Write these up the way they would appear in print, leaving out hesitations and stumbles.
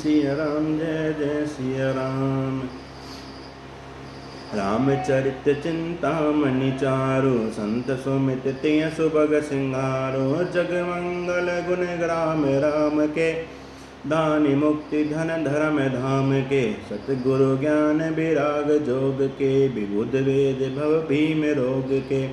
सिया राम जय जय सिया राम। रामचरित चिंतामणि चारु, संत सुमित तिय सुभग सिंगारो। जगमंगल गुण ग्राम राम के, दानि मुक्ति धन धर्म धाम के। सतगुरु ज्ञान विराग जोग के, विबुध वेद भव भीम रोग के।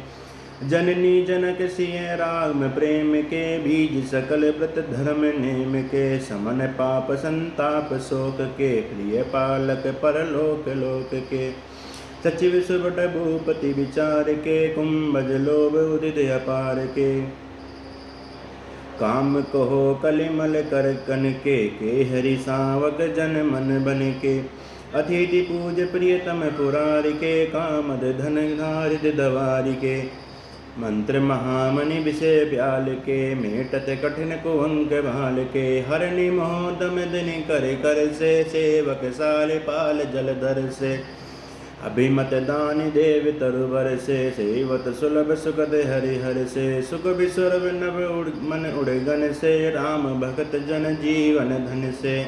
जननी जनक सिय राम प्रेम के, बीज सकल व्रत धर्म नेम के। समन पाप संताप शोक के, प्रिय पालक परलोक लोक के। सचिव सुबट भूपति विचार के, कुंभज लोभ उदित अपार के। काम कहो कलिमल कर कन के, हरि सावक जन मन बन के। अतिथि पूज प्रियतम पुरारि के, कामद धन धारित दवारि के। मंत्र महामणि विषय ब्याल के, मेटत कठिन कुअंक भाल के। हरनि मोह दम दिन कर से, सेवक साल पाल जलधर से। अभिमत दानि देव तरुवर से, सेवत सुलभ सुखद हरिहर से। सुख विसुर नभ मन उड़गन से, राम भगत जन जीवन धन से।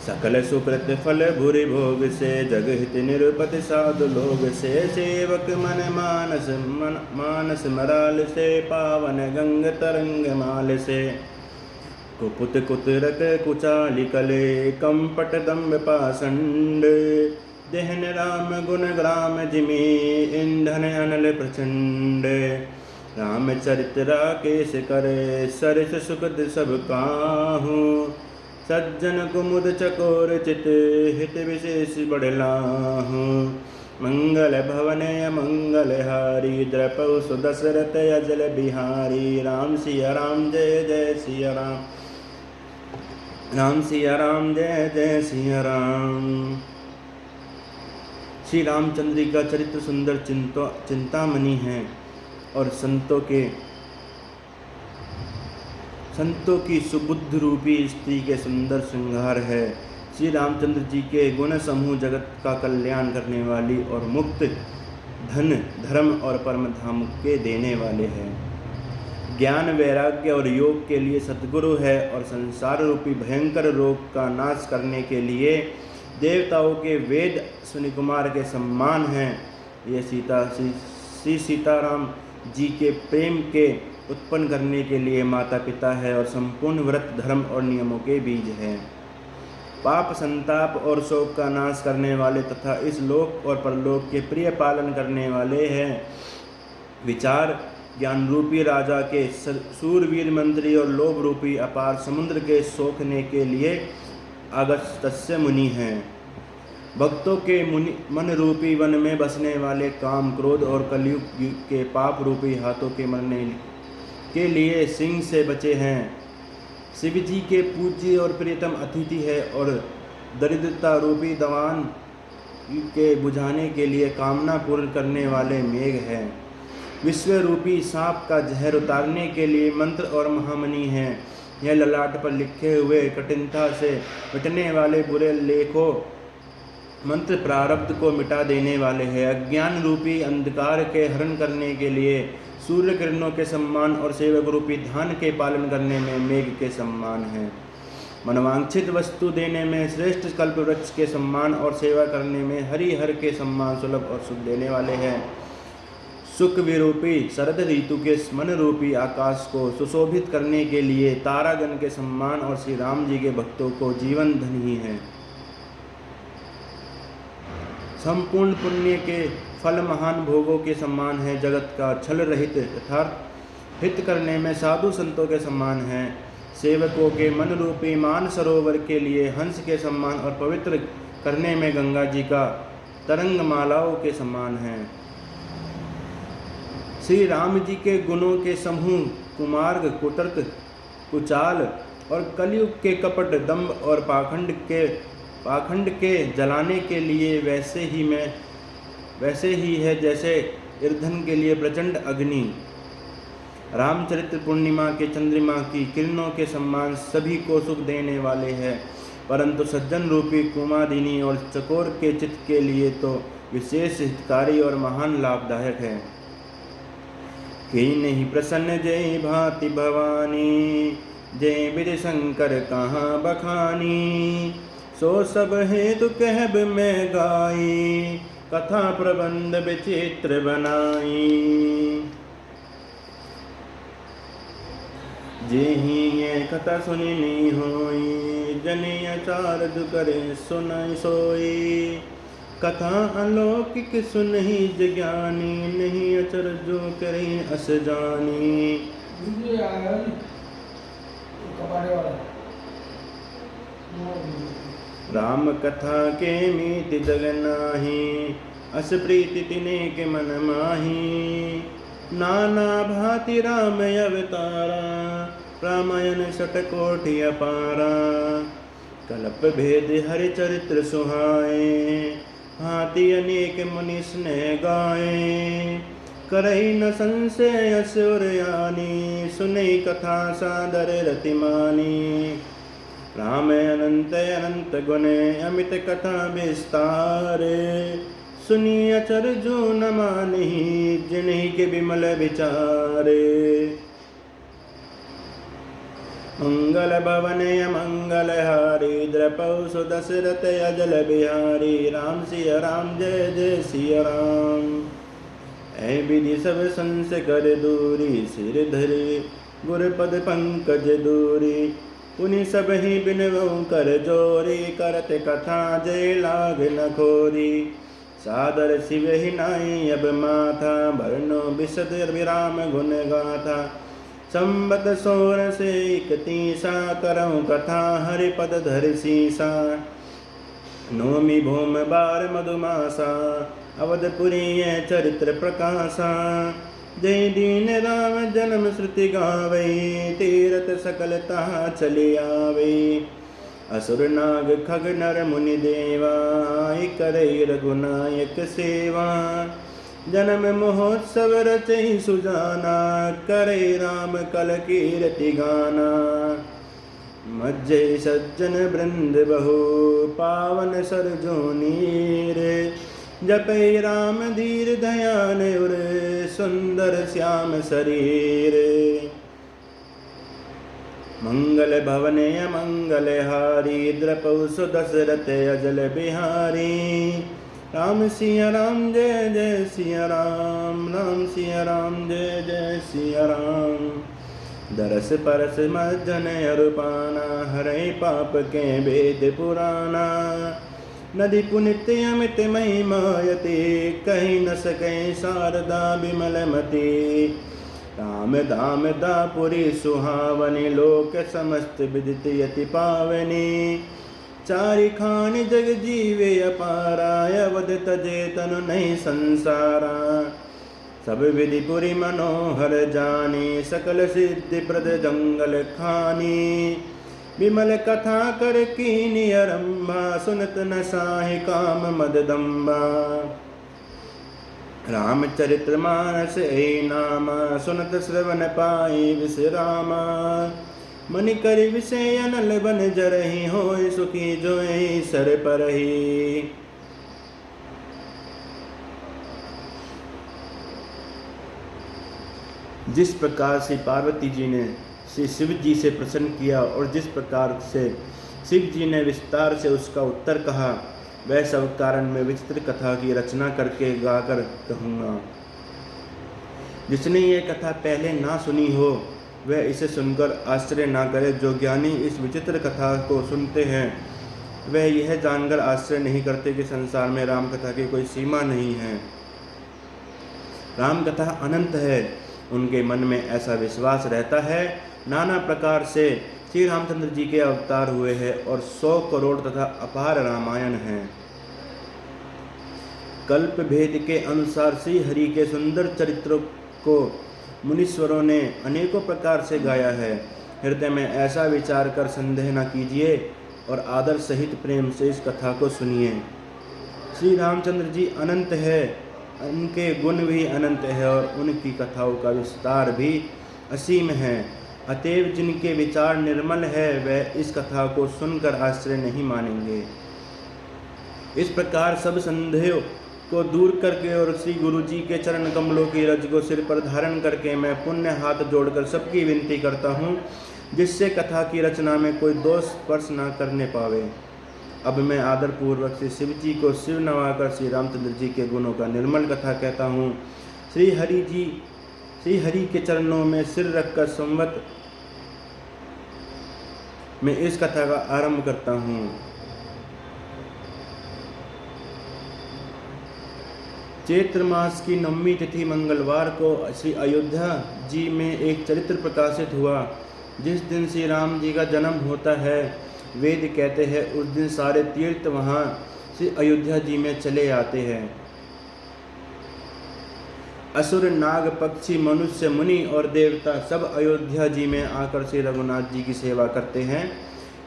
सकल सुकृत फल भूरि भोग से, जगहित निरुपति साधु लोग से। सेवक मन मानस मराल से, पावन गंग तरंग माल से। कुपुत कुतरक कुचाली कले, कम्पट दम्भ पाषंड। दहन राम गुण ग्राम जिमी, ईंधन अनल प्रचंड। रामचरित राकेश करे, सरिस सुखद सब काहू। सज्जन कुमुद चकोर चित, हित विशेष बढ़लाहू। मंगल भवन मंगल हारी, द्रपौ सुदशरथ अजल बिहारी। राम सिया राम जय जय सिया राम, राम सिया राम जय जय सिया राम। श्री रामचंद्र जी का चरित्र सुंदर चिंतामणि है और संतों की सुबुद्ध रूपी स्त्री के सुंदर श्रृंगार है। श्री रामचंद्र जी के गुण समूह जगत का कल्याण करने वाली और मुक्त धन धर्म और परम धाम के देने वाले हैं। ज्ञान वैराग्य और योग के लिए सतगुरु है और संसार रूपी भयंकर रोग का नाश करने के लिए देवताओं के वेद अश्विनी कुमार के सम्मान हैं। ये श्री सीताराम जी के प्रेम के उत्पन्न करने के लिए माता पिता है और संपूर्ण व्रत धर्म और नियमों के बीज हैं। पाप संताप और शोक का नाश करने वाले तथा इस लोक और परलोक के प्रिय पालन करने वाले हैं। विचार ज्ञान रूपी राजा के सूरवीर मंत्री और लोभ रूपी अपार समुद्र के सोखने के लिए अगस्त्य मुनि हैं। भक्तों के मन रूपी वन में बसने वाले काम क्रोध और कलयुग के पाप रूपी हाथों के मरने के लिए सिंह से बचे हैं। शिव जी के पूज्य और प्रियतम अतिथि है और दरिद्रता रूपी दवान के बुझाने के लिए कामना पूर्ण करने वाले मेघ हैं। विश्व रूपी सांप का जहर उतारने के लिए मंत्र और महामणि हैं। यह ललाट पर लिखे हुए कठिनता से मिटने वाले बुरे लेखों मंत्र प्रारब्ध को मिटा देने वाले हैं। अज्ञान रूपी अंधकार के हरण करने के लिए सूर्य किरणों के सम्मान और सेवक रूपी ध्यान के पालन करने में मेघ के सम्मान है। मनवांछित वस्तु देने में श्रेष्ठ कल्प वृक्ष के सम्मान और सेवा करने में हरिहर के सम्मान सुलभ और सुख देने वाले हैं। सुख विरूपी शरद ऋतु के मन रूपी आकाश को सुशोभित करने के लिए तारागण के सम्मान और श्री राम जी के भक्तों को जीवन धन ही है। संपूर्ण पुण्य के फल महान भोगों के सम्मान है। जगत का छल रहित यथार्थ हित करने में साधु संतों के सम्मान है। सेवकों के मन रूपी मान सरोवर के लिए हंस के सम्मान और पवित्र करने में गंगा जी का तरंग मालाओं के सम्मान है। श्री राम जी के गुणों के समूह कुमार्ग कुतर्क कुचाल और कलयुग के कपट दंभ और पाखंड के जलाने के लिए वैसे ही है जैसे ईंधन के लिए प्रचंड अग्नि। रामचरित्र पूर्णिमा के चंद्रमा की किरणों के सम्मान सभी को सुख देने वाले हैं, परंतु सज्जन रूपी कुमादिनी और चकोर के चित्त के लिए तो विशेष हितकारी और महान लाभदायक है। कि नहीं प्रसन्न जय भांति भवानी, जय विधि शंकर कहाँ बखानी, सो सब हेतु कहब मैं गाई, कथा प्रबंध विचित्र बनाई। जेहि ये कथा सुननी होई, जनि आचार करे सुनई सोई। कथा अलौकिक सुनहि ज्ञानी, नहीं अचर जो करे अस जानी। राम कथा के मीत जग नाही, अस प्रीति तिने के मन माही। नाना भांति राम अवतारा, रामायण षटकोटि अपारा। कल्प भेद हरि चरित्र सुहाए, भांति अनेक मुनि स्नेह गाए। करई न संशय असुर यानी, सुनई कथा सादर रतिमानी। राम अनंत अनंत गुण, अमित कथा विस्तार। सुनी अचर जो न मानहि, जिन्हि के विमल विचारे। मंगल भवन मंगल हारी, द्रपौ सुदशरथ अजल बिहारी। राम सिया राम जय जय सिया राम। ऐ विधि सब संस कर दूरी, सिर धरे गुरपद पंकज दूरी। उन्हीं सब ही बिनवौ कर जोरी, करत कथा जय लाग न खोरी। सादर शिव ही नाई अब माथा, भरनो बिशद विराम गुण गाथा। संबत सोर से इकतीसा, करऊँ कथा हरिपद धर सीसा। नौमी भूम बार मधुमासा, अवधपुरी चरित्र प्रकाशा। जय दीन राम जन्म श्रुति गावै, तीरथ सकलता चली आवे। असुर नाग खग नर मुनि देवा, करे रघुनायक सेवा। जन्म महोत्सव रचई सुजाना, करे राम कल कीर्ति गाना। मज्जै सज्जन वृंद बहु, पावन सरजो नीर। जपै राम धीर दयान उर, सुंदर श्याम शरीर। मंगल भवन मंगल हारी, द्रपौ सुदशरथ अजल बिहारी। राम सिया राम जय जय सिया राम, राम सिया राम जय जय सिया राम। दरस परस मज्जन अरुपाना, हरै पाप के वेद पुराना। नदी पुनित अमित महिमायते, कहीं न सकै शारदा विमलमती। राम धाम दापुरी सुहावनी, लोक समस्त विदित यति पावनी। चारि खानि जग जीवे अपारा, अवध तजे तनु नहीं संसारा। सब विधि पुरी मनोहर जानी, सकल सिद्धि प्रद जंगल खानी। विमल कथा कर कीनि अरंभा, सुनत न साहि काम मददम्बा। रामचरित्र मानस ऐ नामा, सुनत श्रवण पाई विश्रामा। मनि करि विषय अनल बन जरहि, होय सुखी जोई सर परहि। जिस प्रकार से पार्वती जी ने श्री शिव जी से प्रसन्न किया और जिस प्रकार से शिव जी ने विस्तार से उसका उत्तर कहा, वह सब कारण में विचित्र कथा की रचना करके गाकर कहूँगा। जिसने ये कथा पहले ना सुनी हो, वह इसे सुनकर आश्चर्य ना करे। जो ज्ञानी इस विचित्र कथा को सुनते हैं, वह यह जानकर आश्चर्य नहीं करते कि संसार में राम कथा की कोई सीमा नहीं है। राम कथा अनंत है, उनके मन में ऐसा विश्वास रहता है। नाना प्रकार से श्री रामचंद्र जी के अवतार हुए हैं और 100 करोड़ तथा अपार रामायण हैं। कल्प भेद के अनुसार श्री हरि के सुंदर चरित्रों को मुनीश्वरों ने अनेकों प्रकार से गाया है। हृदय में ऐसा विचार कर संदेह न कीजिए और आदर सहित प्रेम से इस कथा को सुनिए। श्री रामचंद्र जी अनंत है, उनके गुण भी अनंत है और उनकी कथाओं का विस्तार भी असीम है। अतएव जिनके विचार निर्मल है, वह इस कथा को सुनकर आश्चर्य नहीं मानेंगे। इस प्रकार सब संदेह को दूर करके और श्री गुरु जी के चरण कमलों की रज को सिर पर धारण करके मैं पुण्य हाथ जोड़कर सबकी विनती करता हूँ। जिससे कथा की रचना में कोई दोष स्पर्श न करने पावे। अब मैं आदर पूर्वक से शिव जी को शिव नवाकर श्री रामचंद्र जी के गुणों का निर्मल कथा कहता हूँ। श्री हरि के चरणों में सिर रखकर संवत में इस कथा का आरंभ करता हूँ। चैत्र मास की 9वीं तिथि मंगलवार को श्री अयोध्या जी में एक चरित्र प्रकाशित हुआ। जिस दिन श्री राम जी का जन्म होता है, वेद कहते हैं उस दिन सारे तीर्थ वहाँ श्री अयोध्या जी में चले आते हैं। असुर, नाग, पक्षी, मनुष्य, मुनि और देवता सब अयोध्या जी में आकर श्री रघुनाथ जी की सेवा करते हैं।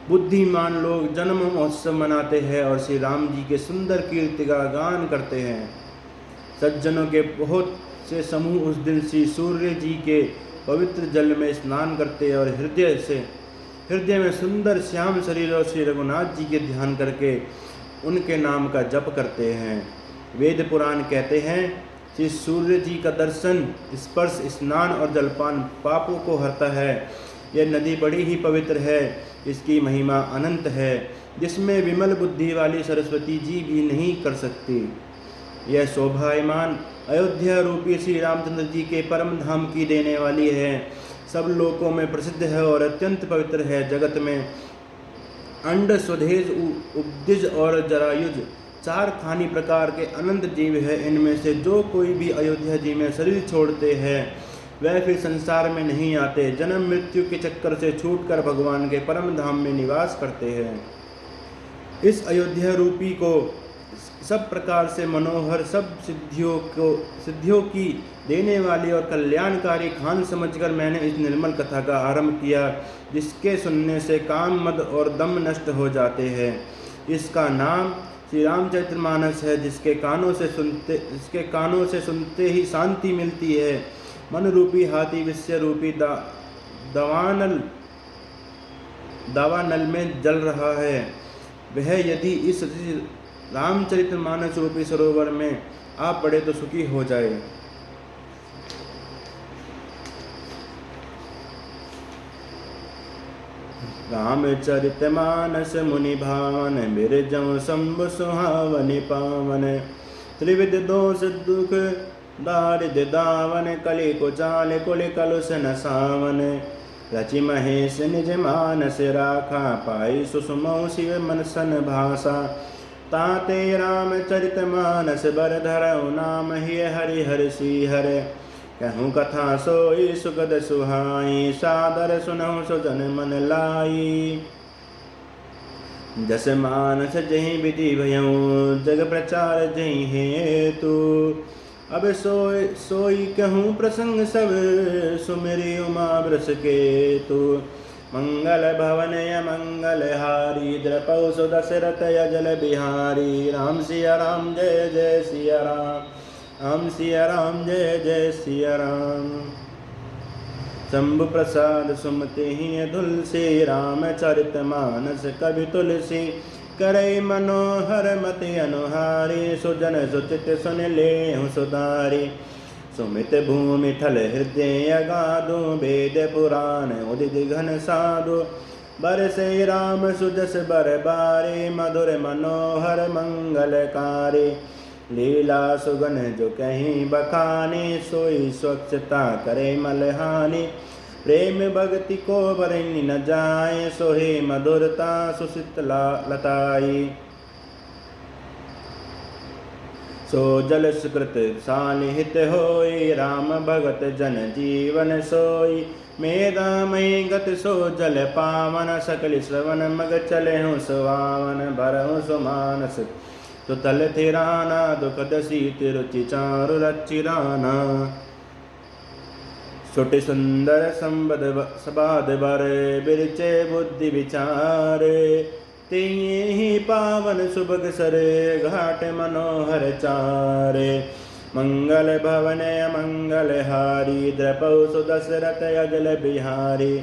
बुद्धिमान लोग जन्म महोत्सव मनाते हैं और श्री राम जी के सुंदर कीर्ति का गान करते हैं। सज्जनों के बहुत से समूह उस दिन श्री सूर्य जी के पवित्र जल में स्नान करते और हृदय में सुंदर श्याम शरीर और श्री रघुनाथ जी के ध्यान करके उनके नाम का जप करते हैं। वेद पुराण कहते हैं श्री सूर्य जी का दर्शन, स्पर्श, स्नान और जलपान पापों को हरता है। यह नदी बड़ी ही पवित्र है, इसकी महिमा अनंत है, जिसमें विमल बुद्धि वाली सरस्वती जी भी नहीं कर सकती। यह शोभायमान अयोध्या रूपी श्री रामचंद्र जी के परम धाम की देने वाली है। सब लोकों में प्रसिद्ध है और अत्यंत पवित्र है। जगत में अंड, स्वधेज, उपदिज और जरायुज 4 खानी प्रकार के अनंत जीव है। इनमें से जो कोई भी अयोध्या जी में शरीर छोड़ते हैं वह फिर संसार में नहीं आते, जन्म मृत्यु के चक्कर से छूटकर भगवान के परम धाम में निवास करते हैं। इस अयोध्या रूपी को सब प्रकार से मनोहर, सब सिद्धियों की देने वाली और कल्याणकारी खान समझकर मैंने इस निर्मल कथा का आरंभ किया, जिसके सुनने से काम, मद और दम नष्ट हो जाते हैं। इसका नाम श्री रामचरितमानस है, जिसके कानों से सुनते ही शांति मिलती है। मन रूपी हाथी विषय रूपी दावानल में जल रहा है। वह यदि इस रामचरितमानस रूपी सरोवर में आप पड़े तो सुखी हो जाए। रामचरितमानस मुनि भावन, बिरजौ शंभु सुहावनि पावन। त्रिविध दोष दुख दारिद्र दावन, कलि कुचाल कुल कलुष नसावन। रचि महेश निज मानस राखा, पाई सुषुमौ शिव मन सन भाषा। ताते रामचरितमानस बर धरऊ, नाम ही हरि हरि श्रीहर। कहूँ कथा सोई सुगद सुहाई, सादर सुनहु सुजन मन लाई। जस मानस जहि विधि भयऊ, जग प्रचार जहि हेतु। अब सोई कहूँ प्रसंग सब, सुमिरि उमा वृष केतु। मंगल भवन मंगल हारी, द्रपौ सुदशरथ अजल बिहारी। राम सिया राम जय जय सिया राम, राम सिया राम जय जय सिया राम। शंभु प्रसाद सुमति ही तुलसी, रामचरितमानस कवि तुलसी। करई मनोहर मति अनुहारी, सुजन सुचित सुन लेहु सुधारी। सुमित भूमि थल हृदय अगाधु, वेद पुराण उदित घन साधु। बरसे राम सुजस बर बारे, मधुर मनोहर मंगलकारी। लीला सुगन जो कहीं बखाने, सोई स्वच्छता करे मलहानि। प्रेम भक्ति को बरनि न जाए, सोहे मधुरता सुशीतला लताई। सो जल सुकृत सानिहित होई, राम भगत जन जीवन सोई। मेधामयी गत सो जल पावन, सकल श्रवण मग चले हूँ सुहावन। भरहु सुमानस सुतल थिराना, दुखद शीत रुचि चारु रचिराना। सुट सुंदर संबद बर, बिरचे बुद्धि विचारे। तिये ही पावन सुभग सरे, घाट मनोहर चारे। मंगल भवन मंगल हारी, द्रपौ सुदशरथ अजल बिहारी।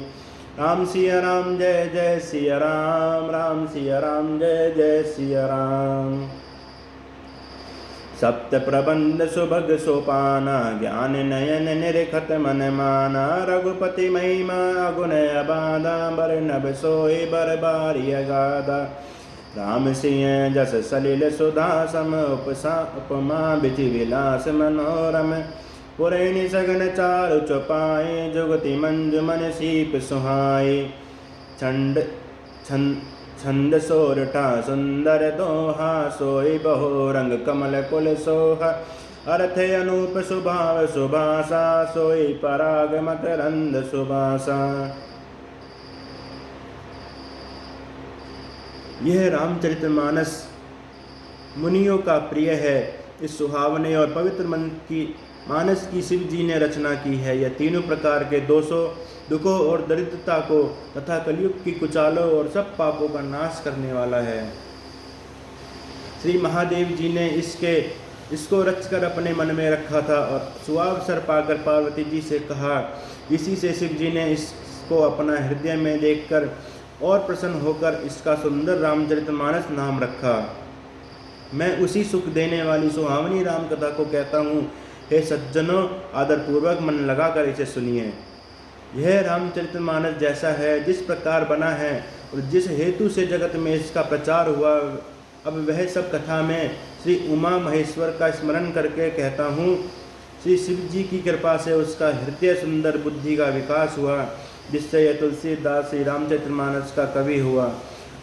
राम सिया राम जय जय सिया राम, राम सिया राम जय जय सिया राम। सप्त प्रबंध सुभग सोपाना, ज्ञान नयन निरखत मन माना। रघुपति महिमा अगुण अबाधा, बरनब सोई बरबारी अगाधा। राम सिंह जस सलिल सुधा सम, उपमा विधि विलास मनोरम। पुरैनी सगन चारु चौपाए, जुगति मंजु मन सीप सुहाए। छंद सोरठा सुंदर दोहा, सोई बहो रंग कमल कुल सोहा। अर्थ अनूप सुभाव सुभाषा, सोई पराग मकरंद सुभाषा। यह रामचरितमानस मुनियों का प्रिय है। इस सुहावने और पवित्र मानस की शिव जी ने रचना की है। यह तीनों प्रकार के दोषों, दुखों और दरिद्रता को तथा कलयुग की कुचालों और सब पापों का नाश करने वाला है। श्री महादेव जी ने इसको रचकर अपने मन में रखा था और सुअवसर पाकर पार्वती जी से कहा। इसी से शिव जी ने इसको अपना हृदय में देखकर और प्रसन्न होकर इसका सुंदर रामचरितमानस नाम रखा। मैं उसी सुख देने वाली सुहावनी राम कथा को कहता हूँ। हे सज्जनों, आदरपूर्वक मन लगाकर इसे सुनिए। यह रामचरितमानस जैसा है, जिस प्रकार बना है और जिस हेतु से जगत में इसका प्रचार हुआ, अब वह सब कथा में श्री उमा महेश्वर का स्मरण करके कहता हूँ। श्री शिव जी की कृपा से उसका हृदय सुंदर बुद्धि का विकास हुआ, जिससे यह तुलसीदास श्री रामचरितमानस का कवि हुआ।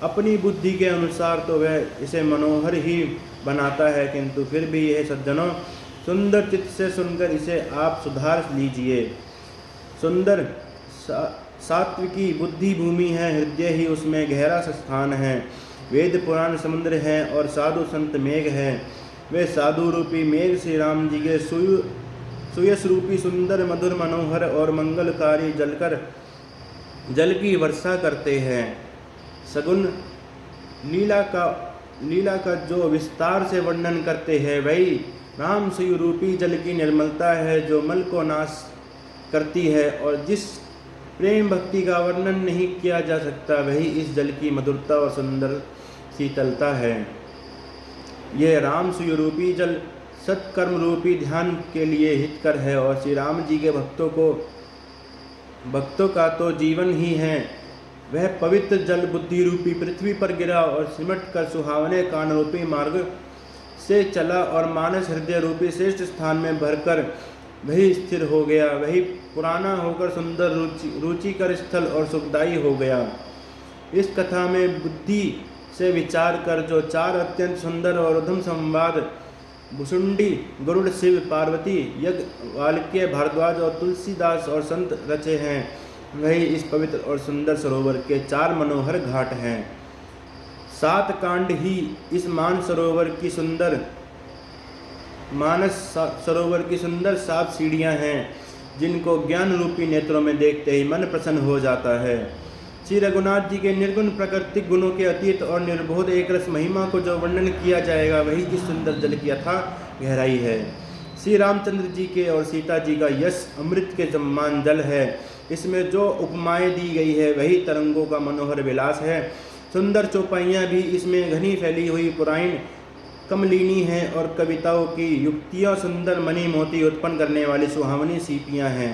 अपनी बुद्धि के अनुसार तो वह इसे मनोहर ही बनाता है, किंतु फिर भी यह सज्जनों, सुंदर चित्त से सुनकर इसे आप सुधार लीजिए। सुंदर सात्विकी बुद्धि भूमि है, हृदय ही उसमें गहरा स्थान है। वेद पुराण समुद्र है और साधु संत मेघ है। वे साधु रूपी मेघ श्री राम जी के सुयस रूपी सुंदर मधुर मनोहर और मंगलकारी जल की वर्षा करते हैं। सगुन लीला का जो विस्तार से वर्णन करते हैं, वही राम सुय रूपी जल की निर्मलता है, जो मल को नाश करती है। और जिस प्रेम भक्ति का वर्णन नहीं किया जा सकता, वही इस जल की मधुरता और सुंदर शीतलता है। यह राम सुय रूपी जल सत्कर्म रूपी ध्यान के लिए हितकर है और श्री राम जी के भक्तों का तो जीवन ही है। वह पवित्र जल बुद्धि रूपी पृथ्वी पर गिरा और सिमट कर सुहावने कान रूपी मार्ग से चला और मानस हृदय रूपी श्रेष्ठ स्थान में भरकर वही स्थिर हो गया। वही पुराना होकर सुंदर रुचिकर स्थल और सुखदायी हो गया। इस कथा में बुद्धि से विचार कर जो चार अत्यंत सुंदर और उद्धम संवाद भुसुंडी, गरुड़, शिव, पार्वती, यज्ञ, वाल्मीकि, भारद्वाज और तुलसीदास और संत रचे हैं, वही इस पवित्र और सुंदर सरोवर के चार मनोहर घाट हैं। 7 कांड ही इस मानस सरोवर की सुंदर 7 सीढ़ियां हैं, जिनको ज्ञान रूपी नेत्रों में देखते ही मन प्रसन्न हो जाता है। श्री रघुनाथ जी के निर्गुण प्राकृतिक गुणों के अतीत और निर्बोध एक रस महिमा को जो वर्णन किया जाएगा, वही इस सुंदर जल की अथाह गहराई है। श्री रामचंद्र जी के और सीता जी का यश अमृत के समान जल है। इसमें जो उपमाएं दी गई है, वही तरंगों का मनोहर विलास है। सुंदर चौपाइयाँ भी इसमें घनी फैली हुई पुराण कमलिनी है और कविताओं की युक्तियाँ सुंदर मणि मोती उत्पन्न करने वाली सुहावनी सीपियाँ हैं।